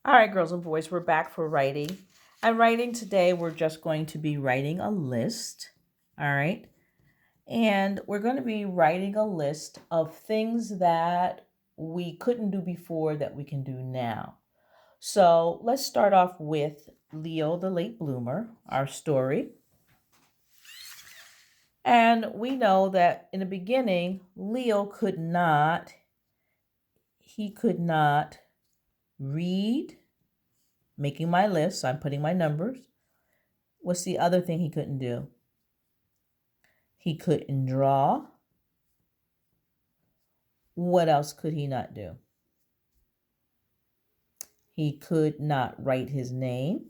All right, girls and boys, we're back for writing. And writing today, we're just going to be writing a list. All right. And we're going to be writing a list of things that we couldn't do before that we can do now. So let's start off with Leo the Late Bloomer, our story. And we know that in the beginning, Leo he could not read, making my list. So I'm putting my numbers. What's the other thing he couldn't do? He couldn't draw. What else could he not do? He could not write his name.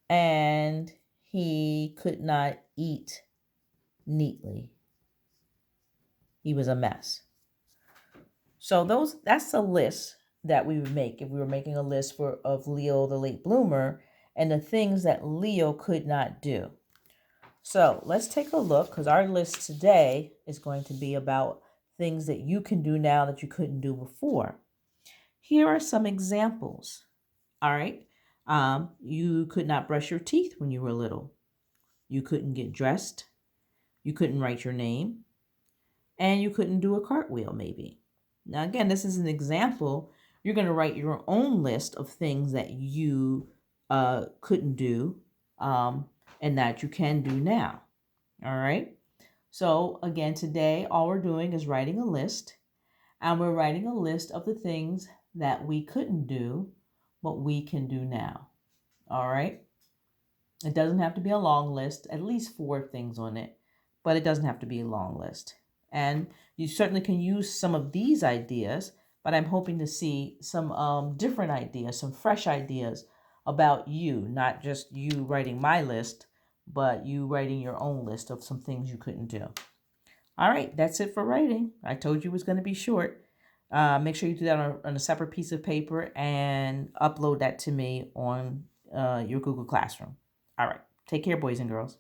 And he could not eat neatly. He was a mess. So that's a list that we would make if we were making a list of Leo the Late Bloomer and the things that Leo could not do. So let's take a look, because our list today is going to be about things that you can do now that you couldn't do before. Here are some examples. All right. You could not brush your teeth when you were little. You couldn't get dressed. You couldn't write your name. And you couldn't do a cartwheel, maybe. Now, again, this is an example. You're going to write your own list of things that you couldn't do and that you can do now. All right. So, again, today, all we're doing is writing a list. And we're writing a list of the things that we couldn't do, but we can do now. All right. It doesn't have to be a long list, at least 4 things on it, but it doesn't have to be a long list. And you certainly can use some of these ideas, but I'm hoping to see some different ideas, some fresh ideas about you, not just you writing my list, but you writing your own list of some things you couldn't do. All right, that's it for writing. I told you it was going to be short. Make sure you do that on a separate piece of paper and upload that to me on your Google Classroom. All right, take care, boys and girls.